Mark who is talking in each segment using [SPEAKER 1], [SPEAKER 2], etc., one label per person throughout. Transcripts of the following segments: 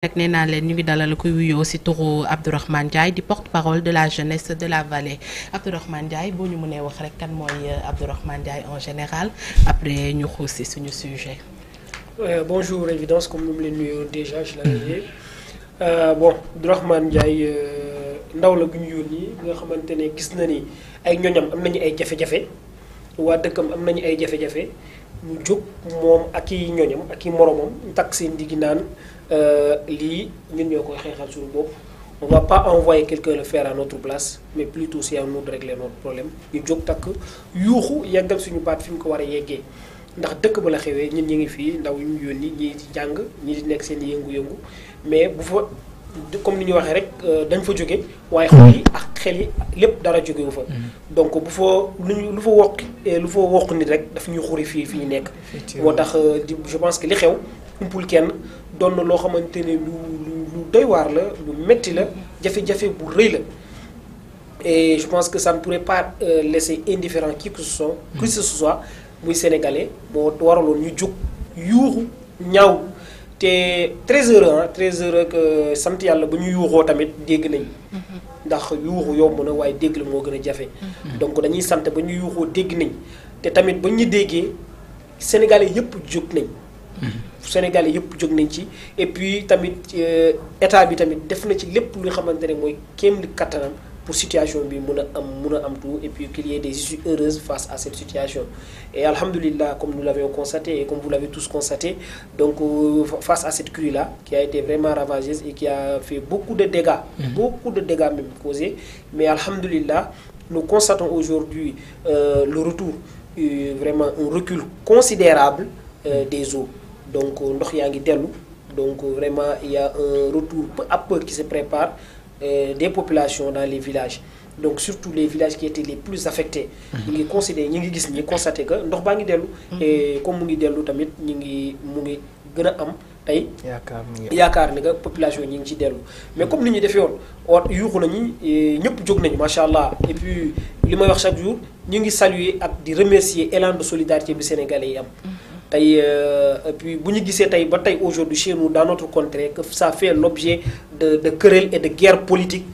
[SPEAKER 1] rek nee naa leen ñu ngi dalal kuy wuyoo ci turu Abdourahmane Ndiaye di porte-parole de la jeunesse de la vallée Abdourahmane Ndiaye boo ñu mënee wax rek kan mooy Abdourahmane Ndiaye en général après ñu xuus ci suñu sujet.
[SPEAKER 2] Bonjour Évidence, comme nous me l'avons dit déjà, je l'avais dit. Bon, Abdourahmane Ndiaye ndaw la bu ñu yónni nga xamante ne gis na ni ay ñoñam am nañu ay jafe-jafe waa dëkkam am nañu ay jafe-jafe mu jóg moom ak i ñoñam ak i moromam takk seen diggi naan lii ñun ñoo koy xeexal suñu bopp. On va pas envoyer quelqu'un le faire à notre place mais plutôt c'est à nous de régler notre problème ñu jóg takk yuuxu yeggal suñu baat fi mu ko war a yeggee ndax dëkk ba la xewee ñun ñu ngi fii ndaw yu ñu yónni ñii di jàng ñii di nekk seen yëngu-yëngu mais bu fa comme ni ñu waxee rek dañ fa jóge waaye xol yi ak xel yi lépp dara jógewu fa. donc bu fa lu fa wokk nit rek daf ñuy xuri fii ñu nekk. moo tax je pense que li xew umpul kenn doon na loo xamante ne lu doy waar la lu metti la jafe-jafe bu rëy la. et je pense que ça ne pourrait pas laisser indifférent qui que ce soit muy sénégalais moo waraloon ñu jóg yuuxu ñaaw. te très heureux que sant yàlla ba ñu yuuxoo tamit dégg nañ ndax yuuxu yomb na waaye dégg la moo gën a jafe. donc dañuy sant ba ñu yuuxoo dégg nañ te tamit ba ñu déggee sénégalais yëpp jóg nañ. sénégalais yëpp jóg nañ ci et puis tamit état bi tamit def na ci lépp lu xamante ne mooy kéem li kattanam pour situation bi mun a am tout et puis qu'il y ait des issues heureuses face à cette situation. Et alhamdoulilah, comme nous l'avions constaté et comme vous l'avez tous constaté, donc face à cette crue-là, qui a été vraiment ravageuse et qui a fait beaucoup de dégâts même causés, mais alhamdoulilah, nous constatons aujourd'hui le retour, vraiment un recul considérable des eaux. Donc, donc vraiment, il y a un retour peu à peu qui se prépare des populations dans les villages. Donc surtout les villages qui étaient les plus affectés. Ñu ngi considéré ñu ngi gis ñi constaté que ndox baa ngi dellu. et comme mu ngi dellu tamit mu ngi gën a am tey. yaakaar ni que population ñi ngi ci dellu. mais comme ni ñu defee woon yuuxu nañu ñëpp jóg nañu macha allah et puis li may wax chaque jour ñu ngi saluer ak di remercier élan de solidarité bi sénégalais yi am. tey et puis bu ñu gisee tey ba tey aujourd'hui chez nous dans notre contrée que ça fait l'objet de querelles et de guerres politiques.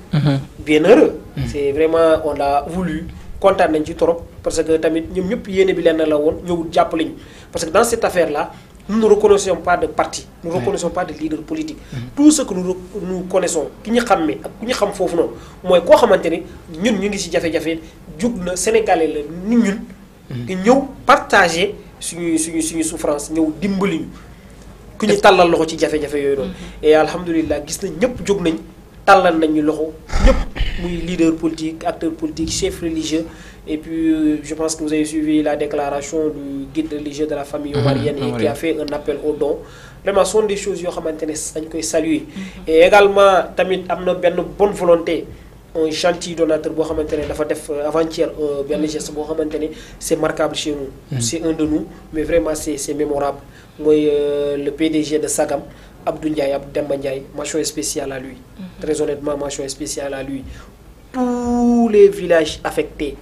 [SPEAKER 2] Bien heureux. C'est vraiment on l'a voulu kontaan nañ ci trop parce que tamit ñoom ñëpp yéene bi leen la woon ñëw jàppale ñu parce que dans cette affaire là nous ne reconnaissons pas de parti. nous ne reconnaissons pas de leader politique. tout ce que nous connaissons ki ñu xàmmee ak ku ñu xam foofu noonu mooy koo xamante ni ñun ñu ngi ci jafe-jafe jug na sénégalais la ni ñun. di ñëw partager suñu souffrance ñëw dimbali ñu ku ñu tàllal loxo ci jafe-jafe yooyu noonu. et alhamdulilah gis nañ ñëpp jóg nañ tàllal nañ ñu loxo ñëpp muy leader politique acteur politique chef religieux et puis je pense que vous avez suivi la déclaration du guide religieux de la famille omarienne et qui a fait un appel aux dons. Vraiment ce sont des choses yoo xamante ne dañ koy saluer. et également tamit am na benn bonne volonté. Un gentil donateur boo xamante ne dafa def avant-hier benn geste boo xamante ne c'est marquable chez nous. C'est un de nous mais vraiment c'est mémorable mooy le PDG de Sagam Abdou Ndiaye Abdou Demba Ndiaye mention spéciale à lui. Très honnêtement mention spéciale à lui. Tous les villages affectés.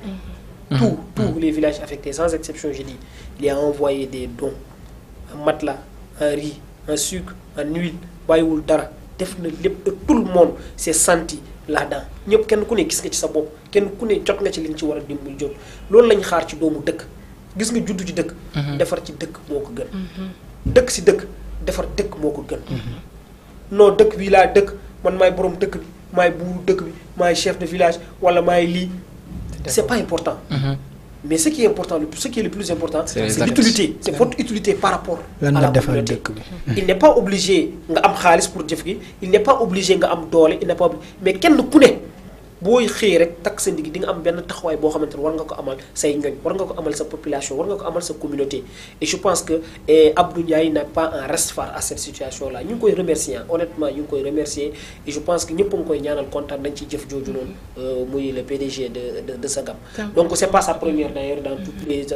[SPEAKER 2] Tous les villages affectés sans exception je dis il a envoyé des dons un matelas un riz un sucre un huile bàyyiwul dara def na lépp tout le monde s'est senti là-dedans ñëpp kenn ku ne gis nga ci sa bopp kenn ku ne jot nga ci li nga ci war a dimbali jot loolu lañ xaar ci doomu dëkk gis nga juddu ci dëkk. defar ci dëkk moo ko gën. dëkk si dëkk defar dëkk moo ko gën. non dëkk bi laa dëkk man maay borom dëkk bi maay buuru dëkk bi maay chef de village wala maay lii c'est pas important. mais ce qui est important ce qui est le plus important. c'est l'utilité c'est votre utilité par rapport à la communauté. il n'est pas obligé nga am xaalis pour jëf gi il n'est pas obligé nga am doole il n'est pas obligé mais kenn ku ne booy xëy rek takk sa ndigg di nga am benn taxawaay boo xamante ne war nga ko amal say ñoñ war nga ko amal sa population war nga ko amal sa communauté. et je pense que Abdou Ndiaye n'a pas un reste face à cette situation là ñu ngi koy remercier honnêtement ñu ngi koy remercier et je pense que ñëpp a ngi koy ñaanal kontaan nañ ci jëf jooju noonu muy le PDG de Sagam. donc c'est pas sa première d'ailleurs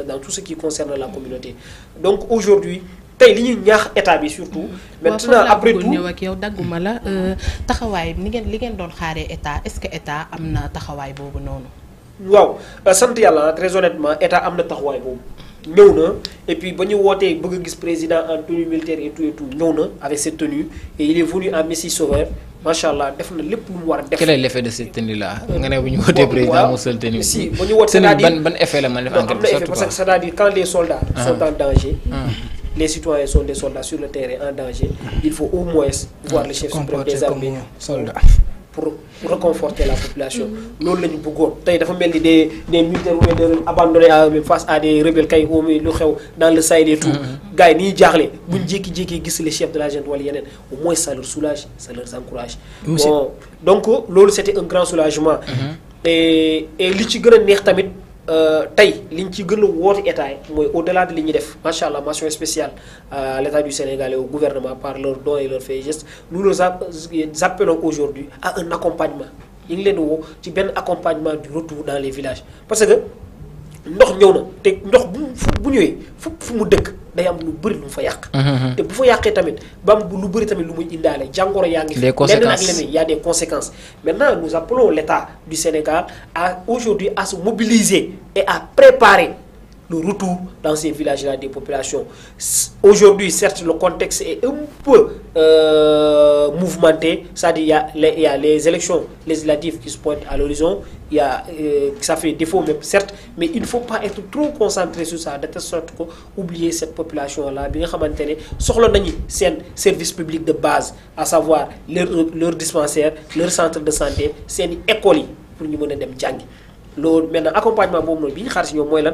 [SPEAKER 2] dans tout ce qui concerne la communauté donc aujourd'hui tey li ñuy ñaax état bi surtout. maintenant après tout
[SPEAKER 1] ñëw ak yow dagguma la taxawaay li ngeen doon xaaree état est-ce que état am na taxawaay boobu noonu.
[SPEAKER 2] waaw sant yàlla très honnêtement état am na taxawaay boobu ñëw na et puis ba ñu wootee bëgg a gis président en tenue militaire et tout ñëw na avec cette tenue et il est venu en Messie sauveur macha allah def na lépp lu mu war a def.
[SPEAKER 3] quel est l'effet de cette tenue là. nga ne bu ñu wootee président mu sol tenue.
[SPEAKER 2] si ba ñu wootee c'est-à-dire
[SPEAKER 3] ban effet la mën a def en quelque sorte
[SPEAKER 2] parce que c'est-à-dire quand les soldats sont en danger. Les citoyens sont des soldats sur le terrain en danger. Il faut au moins voir le chef suprême des armées pour réconforter la population. loolu la ñu bëggoon tey dafa mel ni des militaires ou des abandonnés à eux-mêmes face à des rebelles kay lu xew dans le Sahel et tout. gars yi ni ñuy jaaxle buñ jékki-jékki gis les chefs de la junte wala yeneen au moins ça leur soulage ça leur encourage. bon donc loolu c'était un grand soulagement. et li ci gën a neex tamit. tey liñ ci gën a woote état yi mooy au-delà de li ñuy def macha allah mention spéciale à l'état du Sénégal et au gouvernement par leurs dons et leurs faits et gestes nous nous appelons aujourd'hui à un accompagnement ñu ngi leen di woo ci benn accompagnement du retour dans les villages parce que ndox ñëw na te ndox bu ñëwee fu mu dëkk day am lu bëri lu mu fa yàq. te bu fa yàqee tamit ba am lu bëri tamit lu muy indaale jàngoro yaa ngi fi.
[SPEAKER 3] les conséquences
[SPEAKER 2] leneen ak leneen y a des conséquences. maintenant nous appelons l'État du Sénégal à aujourd'hui à se mobiliser et à préparer le retour dans ces villages-là des populations. Aujourd'hui, certes, le contexte est un peu mouvementé, c'est-à-dire il y a les élections législatives qui se pointent à l'horizon, ça fait défaut même, certes, mais il ne faut pas être trop concentré sur ça, de telle sorte qu'oublier cette population-là, bien xamantene soxla nañu sen service public de base, à savoir leur dispensaire, leur centre de santé, sen école pour ñu mëna dem jangi. Loolu maintenant accompagnement bobu non bi ñu xaar ci ñom moy lan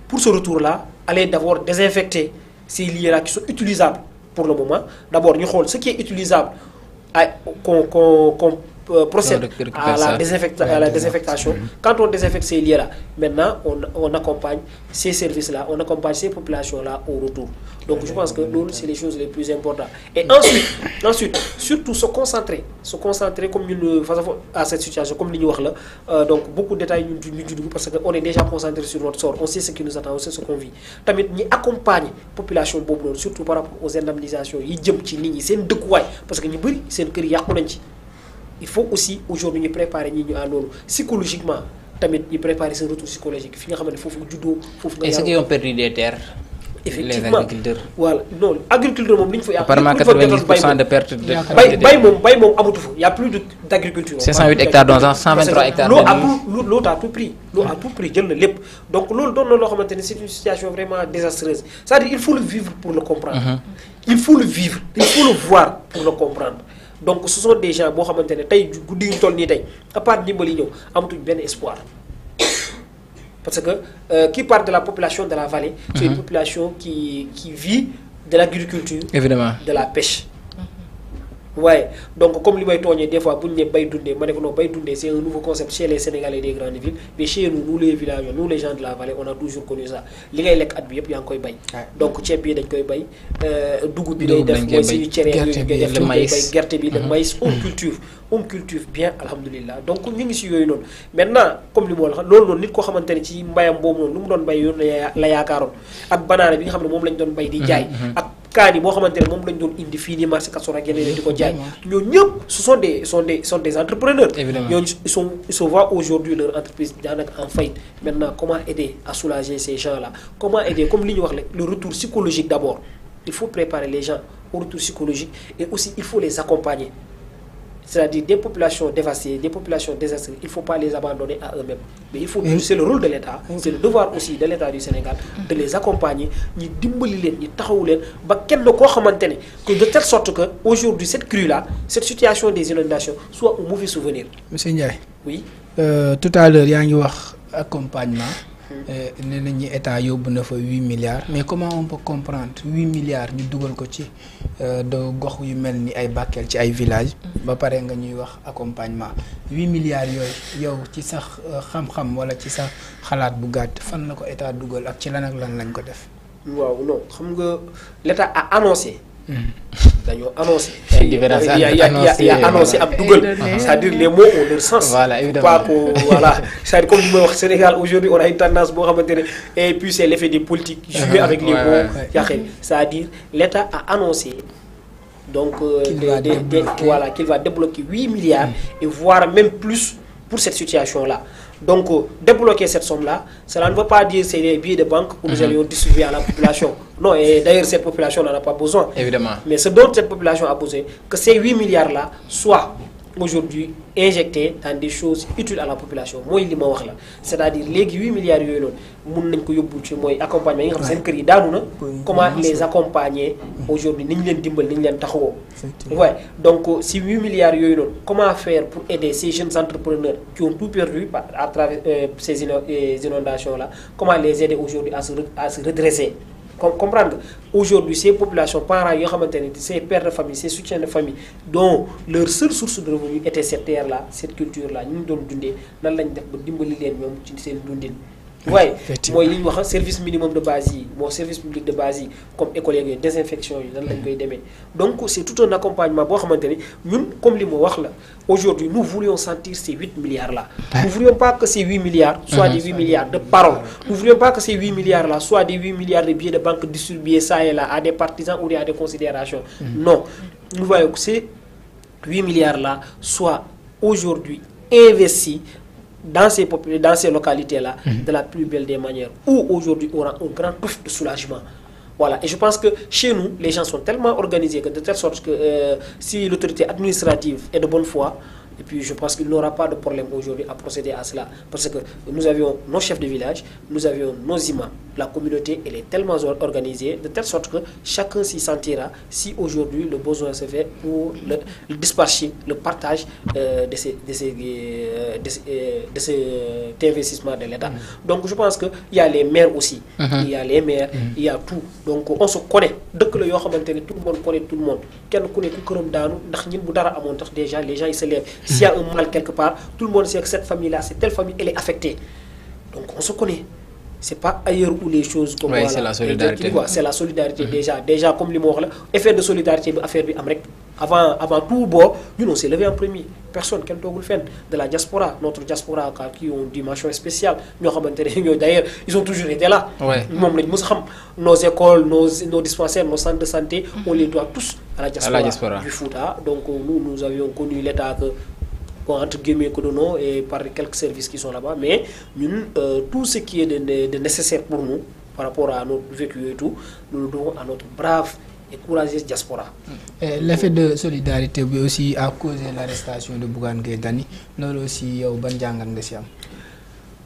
[SPEAKER 2] pour ce retour-là, allez d'abord désinfecter ces lieux-là qui sont utilisables pour le moment. D'abord, nous regardons ce qui est utilisable, qu'on procède à la désinfectation. Quand on désinfecte ces lieux-là, maintenant, on accompagne ces services-là, on accompagne ces populations-là au retour. Donc, je pense que c'est les choses les plus importantes. Et ensuite, surtout se concentrer comme face à cette situation, comme nous l'avons dit, donc beaucoup de détails parce qu'on est déjà concentré sur notre sort, on sait ce qui nous attend, on sait ce qu'on vit. Tamit nous accompagne la population, surtout par rapport aux indemnisations, parce que nous avons c'est une crise. Il faut aussi aujourd'hui nous préparer à nous psychologiquement, nous préparer ce retour psychologique.
[SPEAKER 3] Et ceux qui ont perdu des terres,
[SPEAKER 2] effectivement,
[SPEAKER 3] les agriculteurs.
[SPEAKER 2] Voilà, non, l'agriculture,
[SPEAKER 3] apparemment 90% de pertes de terres.
[SPEAKER 2] Il n'y a plus d'agriculture.
[SPEAKER 3] 508 hectares, donc 123 hectares.
[SPEAKER 2] L'eau a tout pris. L'eau a tout pris. Donc, l'eau c'est une situation vraiment désastreuse. C'est-à-dire qu'il faut le vivre pour le comprendre. Il faut le vivre, il faut le voir pour le comprendre. Donc ce sont des gens à part Nimbali, bien espoir. Parce que qui part de la population de la vallée, c'est une population qui vit de l'agriculture,
[SPEAKER 3] évidemment,
[SPEAKER 2] de la pêche. Ouais, donc comme les des fois, c'est un nouveau concept chez les Sénégalais des grandes villes, mais chez nous, les villages, nous les gens de la vallée, on a toujours connu ça. Les gens qui ont koy bay. Donc tchèpi dañ koy bay, dugub bi day def moy ci ciéré le maïs, le maïs, on cultive bien alhamdoulillah. Donc ñu ngi ci yoy non. Maintenant, comme li mo wax lool non nit ko xamanteni ci mbayam bobu non lu mu doon bay yoon la yaakaaron ak banana bi nga xamne mom lañ doon bay di jaay ak kaani boo xamante ne moom lañ doon indi fii nii marché Castor ak yeneen di ko jaay ñoo ñëpp ce sont des entrepreneurs. ñooñu ils sont voient aujourd'hui leur entreprise daanaka en faillite. Maintenant comment aider à soulager ces gens-là, comment aider comme li ñu wax le retour psychologique d'abord. Il faut préparer les gens au retour psychologique et aussi il faut les accompagner. C'est-à-dire des populations dévastées, des populations désastrées, il ne faut pas les abandonner à eux-mêmes. Mais il faut, c'est le rôle de l'État, c'est le devoir aussi de l'État du Sénégal de les accompagner, de telle sorte qu'aujourd'hui, cette crue-là, cette situation des inondations, soit un mauvais souvenir.
[SPEAKER 4] Monsieur Ndiaye.
[SPEAKER 2] Oui.
[SPEAKER 4] Tout à l'heure, il y a un accompagnement. L'État yóbbu na fa 8 milliards mais comment on peut comprendre 8 milliards ñu dugal ko ci de gox yu melni ay Bakel ci ay villages ba paré nga ñuy wax accompagnement 8 milliards yow ci sax xam-xam wala ci sax xalaat bu gàtt fan la ko état dugal ak ci lan ak lan lañ ko def.
[SPEAKER 2] waaw non xam nga l'État a annoncé. D'ailleurs annoncé. Il y a annoncé Abdougal. C'est-à-dire les mots ont leur sens.
[SPEAKER 3] Voilà, évidemment.
[SPEAKER 2] Voilà. C'est-à-dire comme au Sénégal aujourd'hui on a une tendance et puis c'est l'effet des politiques jouer avec les mots. C'est-à-dire l'État a annoncé donc qu'il va débloquer 8 milliards et voire même plus pour cette situation-là. Donc, débloquer cette somme-là, cela ne veut pas dire que c'est des billets de banque que nous allions distribuer à la population. Non, et d'ailleurs, cette population n'en a pas besoin.
[SPEAKER 3] Évidemment.
[SPEAKER 2] Mais ce dont cette population a besoin, que ces 8 milliards-là soient aujourd'hui injectés dans des choses utiles à la population. Moi, il wax la. C'est-à-dire, les 8 milliards, accompagnement, comment les accompagner aujourd'hui, ouais. Donc, si 8 milliards, comment faire pour aider ces jeunes entrepreneurs qui ont tout perdu à travers ces inondations-là, comment les aider aujourd'hui à se redresser? Comprendre aujourd'hui ces populations, parents, ces pères de famille, ces soutiens de famille, dont leur seule source de revenus était cette terre-là, cette culture-là, nous devons donner, nous devons ouais, moi il y a un service minimum de base, mon service public de base, comme école, désinfection, donc c'est tout un accompagnement. Nous, comme les mots aujourd'hui, nous voulions sentir ces 8 milliards-là. Nous ne voulions pas que ces 8 milliards soient des 8 milliards de paroles. Nous ne voulions pas que ces 8 milliards-là soient des 8 milliards de billets de banque distribués ça et là à des partisans ou à des considérations. Non, nous voyons que ces 8 milliards-là soient aujourd'hui investis dans ces localités-là, de la plus belle des manières, où aujourd'hui on aura un grand puff de soulagement. Voilà. Et je pense que chez nous, les gens sont tellement organisés que de telle sorte que si l'autorité administrative est de bonne foi, et puis je pense qu'il n'aura pas de problème aujourd'hui à procéder à cela. Parce que nous avions nos chefs de village, nous avions nos imams. La communauté, elle est tellement organisée, de telle sorte que chacun s'y sentira si aujourd'hui le besoin se fait pour le dispatcher, le partage de cet investissement de l'État. Donc je pense qu'il y a les maires aussi. Il y a les maires, il y a tout. Donc on se connaît. Dès que tout le monde connaît tout le monde. Déjà, les gens ils se lèvent. S'il y a un mal quelque part, tout le monde sait que cette famille-là, c'est telle famille, elle est affectée. Donc on se connaît. C'est pas ailleurs où les choses comme
[SPEAKER 3] oui, c'est la solidarité.
[SPEAKER 2] C'est la solidarité déjà comme les morts là, effet de solidarité affaire bi am rek avant tout bon, nous on s'est levé en premier. Personne qui togul fenn de la diaspora, notre diaspora qui ont une dimension spéciale. D'ailleurs, ils ont toujours été là.
[SPEAKER 3] Ouais.
[SPEAKER 2] Nos écoles, nos dispensaires, nos centres de santé, on les doit tous à la diaspora. Du Fouta. Donc nous avions connu l'état que entre guillemets que non et par quelques services qui sont là-bas, mais nous, tout ce qui est de nécessaire pour nous par rapport à notre vécu et tout, nous le devons à notre brave et courageuse diaspora.
[SPEAKER 4] L'effet de solidarité bi aussi a causé l'arrestation de Bougane Gueye Dany, loolu aussi yow ban jàngat nga ci am?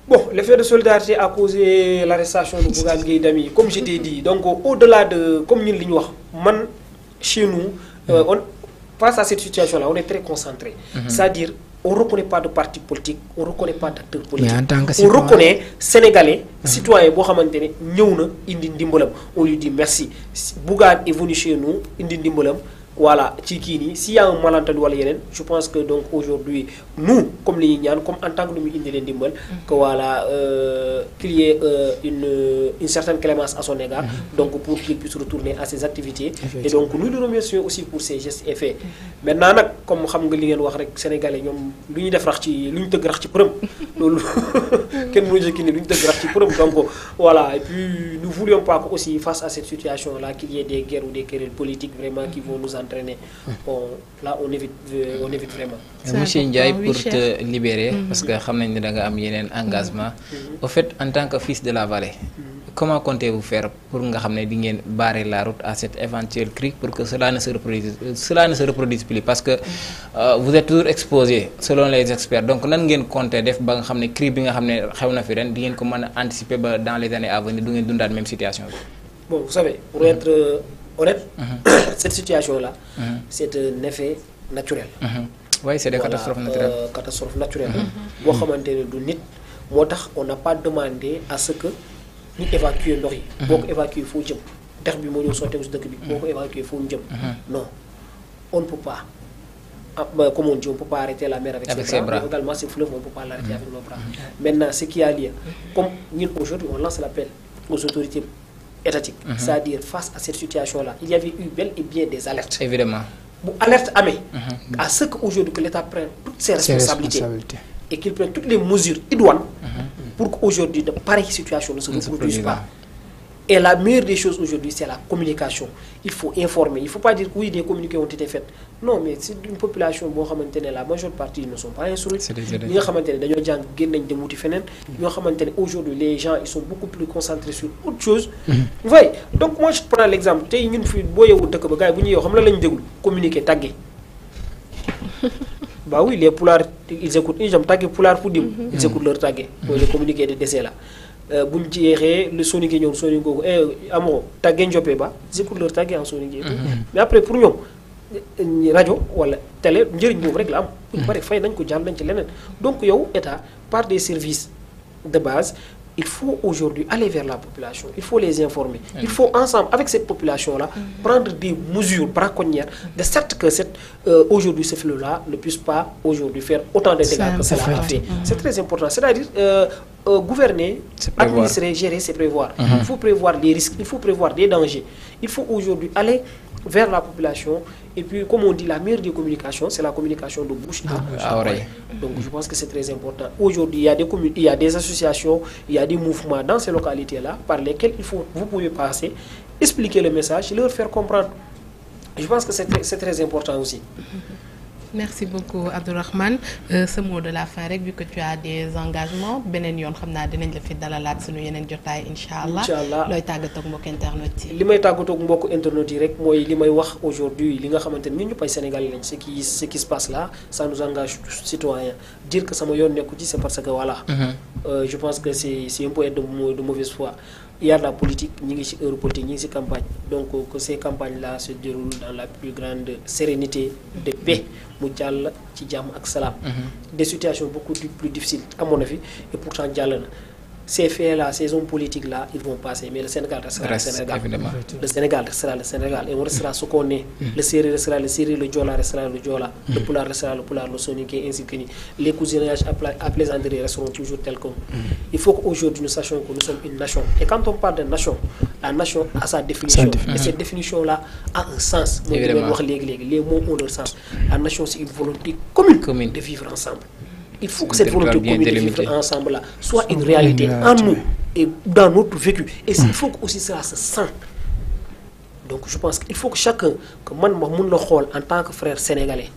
[SPEAKER 2] Bon, l'effet de solidarité a causé l'arrestation de Bougane Gueye Dany, comme je t'ai dit. Donc au-delà de comme ñun li ñu wax man chez nous face à cette situation-là, on est très concentré. C'est-à-dire on ne reconnaît pas de parti politique, on ne reconnaît pas d'acteur politique.
[SPEAKER 4] Mais en tant que
[SPEAKER 2] on reconnaît Sénégalais, citoyens, on lui dit merci. Bougane est venu chez nous, voilà, s'il y a un malentendu, je pense que donc aujourd'hui, nous, comme les Ignan, comme en tant que nous que voilà, qu'il y ait une certaine clémence à son égard, donc pour qu'il puisse retourner à ses activités. Et donc nous le remercions aussi pour ces gestes et faits. Maintenant, comme vous savez, les Sénégalais, ils donc voilà, et puis nous ne voulions pas aussi face à cette situation-là qu'il y ait des guerres ou des querelles politiques vraiment qui vont nous entraîner. Bon, là on évite vraiment.
[SPEAKER 3] Monsieur Ndiaye, pour te libérer, parce que xam nañ ne da nga am yeneen engagement, au fait en tant que fils de la vallée, comment comptez-vous faire pour nga xam ne di ngeen barrer la route à cette éventuelle crise pour que cela ne se reproduise plus, parce que vous êtes toujours exposé selon les experts. Donc nan ngeen compter def ba nga xam ne crise bi nga xam ne xew na fi ren di ngeen ko mën a anticiper ba dans les années à venir du ngeen dundaat même situation bi?
[SPEAKER 2] Bon, vous savez, pour être honnête, cette situation-là, c'est un effet naturel.
[SPEAKER 3] Oui, c'est des catastrophes naturelles.
[SPEAKER 2] Catastrophes naturelles. On n'a pas demandé à ce que nous évacuions l'Ori. Pour évacuer, il faut que non, on ne peut pas. Comme on dit, on ne peut pas arrêter la mer avec ses bras. Également, ces fleuves, on ne peut pas l'arrêter avec nos bras. Maintenant, ce qui a lieu, comme nous, aujourd'hui, on lance l'appel aux autorités étatique, c'est-à-dire face à cette situation-là, il y avait eu bel et bien des alertes.
[SPEAKER 3] Évidemment.
[SPEAKER 2] Alerte à ce qu'aujourd'hui que l'État prenne toutes ses responsabilités et qu'il prenne toutes les mesures idoines pour qu'aujourd'hui de pareilles situations ne se reproduisent pas. Et la meilleure des choses aujourd'hui, c'est la communication. Il faut informer. Il ne faut pas dire oui, des communiqués ont été faits. Non, mais c'est une population, la majeure partie ne sont pas instruits. Aujourd'hui, les gens ils sont beaucoup plus concentrés sur autre chose. Vous voyez? Donc moi, je prends l'exemple. Communiquer, taguer. Bah oui, les poulards, ils écoutent. Ils aiment taguer poulards pour dire. Ils écoutent leur taguer. Pour les communiquer des décès là. Buñ jeexee le sonique ñoom sonique googu amoo tàggee njoppee ba j'écoute leur tàggee en sonique mais après pour ñoom rajo wala télé njëriñ boobu rek la am buñ pare fay nañ ko jàll nañ ci leneen donc yow état par des services de base il faut aujourd'hui aller vers la population, il faut les informer, il faut ensemble avec cette population-là prendre des mesures braconnières de sorte que aujourd'hui ce flot-là ne puisse pas aujourd'hui faire autant de dégâts que cela a fait. C'est très important, c'est-à-dire gouverner, administrer, gérer, c'est prévoir. Il faut prévoir les risques, il faut prévoir des dangers. Il faut aujourd'hui aller vers la population et puis comme on dit la meilleure des communications c'est la communication de bouche à oreille. Donc je pense que c'est très important. Aujourd'hui il y a des associations, il y a des mouvements dans ces localités-là par lesquels vous pouvez passer, expliquer le message, leur faire comprendre. Je pense que c'est très important aussi.
[SPEAKER 1] Merci beaucoup Abdourahmane. Ce mot de la fin rek vu que tu as des engagements beneen yoon xam naa dinañ la fi dalalaat sunu yeneen jotaay incha allah.
[SPEAKER 2] incha allah
[SPEAKER 1] looy tàggatoo ak mbokk internet yi.
[SPEAKER 2] li may tàggatoo ak mbokk internet yi rek mooy li may wax aujourd'hui li nga xamante ne ñun ñëpp ay Sénégalais lañ ce qui se passe là ça nous engage tous citoyens. Dire que sama yoon nekku ci c'est parce que voilà. Je pense que c'est un peu de mauvaise foi. Il y a de la politique, il y a une politique, il y a une campagne. Donc que ces campagnes-là se déroulent dans la plus grande sérénité, de paix, mondiale, tijam ak salam. Des situations beaucoup plus difficiles à mon avis, et pourtant ces faits-là, ces hommes politiques-là, ils vont passer, mais le Sénégal restera le Sénégal. Évidemment. Le Sénégal restera le Sénégal, et on restera ce qu'on est. Le Séré restera le Séré, le Djola restera le Djola, le Poulard restera le Poulard, le Soniké, ainsi que les cousinages à plaisanterie resteront toujours tels que. Il faut qu'aujourd'hui nous sachions que nous sommes une nation. Et quand on parle de nation, la nation a sa définition. Et cette définition-là a un sens. Les mots ont leur sens. La nation, c'est une volonté commune de vivre ensemble. Il faut que cette volonté commune de vivre ensemble là soit une réalité en nous et dans notre vécu. Et il faut que aussi cela se sente. Donc je pense qu'il faut que chacun, que moi je le xool en tant que frère sénégalais,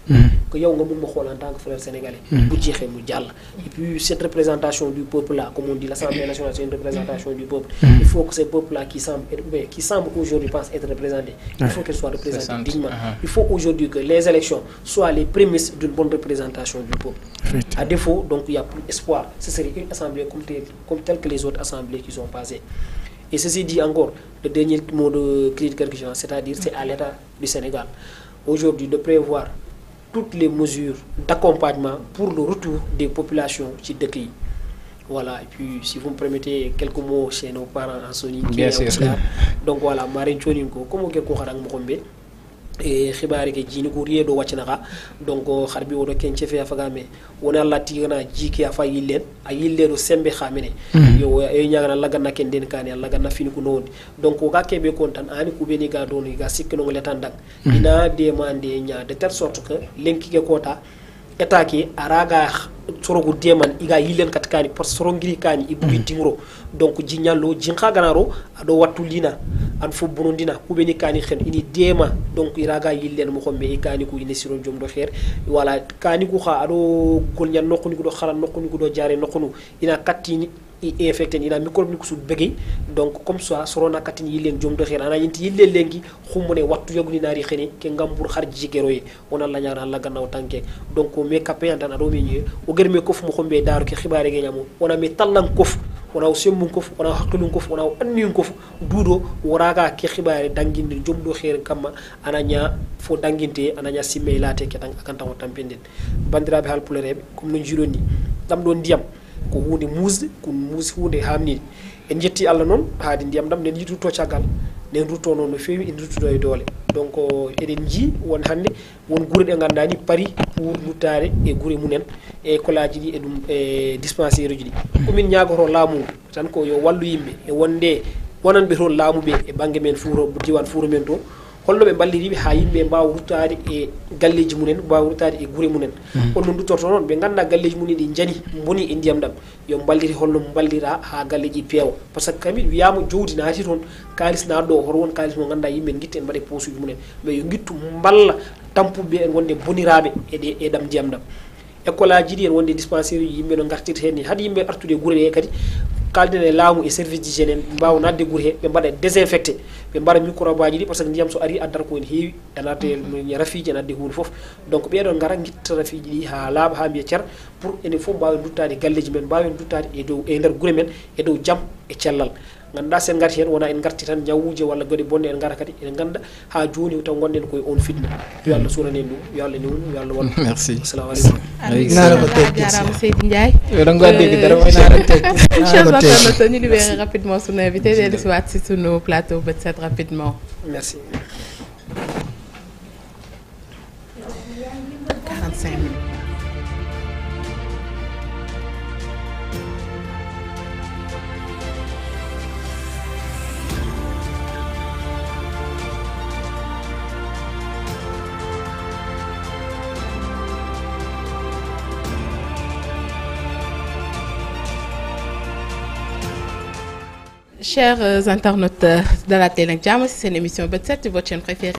[SPEAKER 2] que yow nga mun ma xool en tant que frère sénégalais, bu jeexee mu jàll. Et puis cette représentation du peuple là, comme on dit, l'Assemblée nationale c'est une représentation du peuple. Il faut que ce peuple là qui semble aujourd'hui pense être représenté, il faut qu'elle soit représentée dignement. Il faut aujourd'hui que les élections soient les prémices d'une bonne représentation du peuple. À défaut, donc il n'y a plus espoir. Ce serait une assemblée comme telle que les autres assemblées qui sont passées. Et ceci dit encore, le dernier mot de critique que j'ai, c'est-à-dire c'est à l'État du Sénégal aujourd'hui de prévoir toutes les mesures d'accompagnement pour le retour des populations ci dëkk yi. Voilà, et puis si vous me permettez quelques mots chez nos parents en Soni. Bien sûr. Donc voilà, Marine Choninko, comme vous avez dit, et xibaari ke jini ko riedo waccinaka donc harbi wodo ken cefe afagame wona lati gana jiki afa yillen a yilledo sembe xamene yo e nyagana lagana ken den kani lagana fini ko nodi donc ka kebe kontan ani ku beni ga doni ga sikno ngole tandak ina demande nya de telle sorte que lenki ke kota état ki araga sorogu deman iga yillen katkani par sorongiri kani ibugi tingro donc jinyallo jinxa ganaro ado wattu lina an fo bonondina kubeni kani xen ini dema donc iraga yillen mo xombe e kani ko ine siro jom do xer wala kani ko xa ado golnya nokuni ko do xala nokuni ko do jare nokunu ina katini i infecté ina microbe ni ko sud begi donc comme ça sorona katini yillen jom do xer ana yinti yille lengi xumune wattu yogni nari xeni ke ngambur xar jigero yi wona la ñaara la gannaaw tanke donc me capé andan ado mi o germe ko fu mo xombe daaru ke xibaare ge ñamu wona mi tallan kof wona sembun kof wona hakkilun kof wona anniun kof duudo waraga ke xibaare danginde jomdo xeer kamma ananya fo danginte ananya simme laate ke tan akanta o tampenden bandirabe hal pulerebe comme no jironi dam do ndiyam ko hunde musde ko hunde hamni en jetti Allah non haadi ndiyam dam nen yitu to ciagal nen ruto non no fewi en rutudo e dole donc eden ji won hande won gure de gandani pari pour lutare e gure munen e kolaaji di e dum e dispensaire ji di ko min nyaagoto laamu tan ko yo wallu yimbe e wonde wonanbe to laamu be e bange men fuuro diwan fuuro men to holno ɓe balliriɓe ha yimɓe mbawa ruttade e galleji mumen mbawa ruttade e guure mumen on no duttorto noon ɓe ganda galleji mumen ɗi jani boni e ndiyam ɗam yo balliri holno ballira ha galleji peewa par ce que kamɓe wiyama jowdi naati toon kalis naatɗo o hoto won kalis mo ganda yimɓe guitta en mbaɗe posuji mumen mais yo guittu balla tampuɓe en wonde boniraɓe e ɗam ndiyam ɗam école aji ɗi en wonde dispensaire uji yimɓe no gartirta hen ni haade yimɓe artude e guure ɗe kadi kalden e laamu e service d'hygiène en mbawa nadde guure he ɓe mbaɗa désinfecté ɓe mbaɗa microbe aji ɗi par ce que ndiyam so ari addata ko ene heewi ene adde rafiji ene adde hunde foof donc ɓeɗon gara guitta rafiji ɗi ha laaɓa ha mbiya ceer pour enen foof mbawen duttade galleji men mbawen duttade e dow e nder guure men e dow jaam e cellal ganduɗa sen garti hen wona en garti tan ñawuje walla gueɗe bonde en gara kadi en ganda ha joni taw gonɗen koye on fitna yo Allah suuranen ɗum yo Allah newnu yo Allah won
[SPEAKER 3] merci
[SPEAKER 2] assalamu aleykum
[SPEAKER 1] jaaraama Seydi Ndiaye chers internautes ñu libéré rapidement sunu invité dellu si waat si sunu plateau Bët Set rapidement
[SPEAKER 2] merci
[SPEAKER 1] 45 minutes. Chers internautes de la télé, c'est une émission Bët Set, votre chaîne préférée.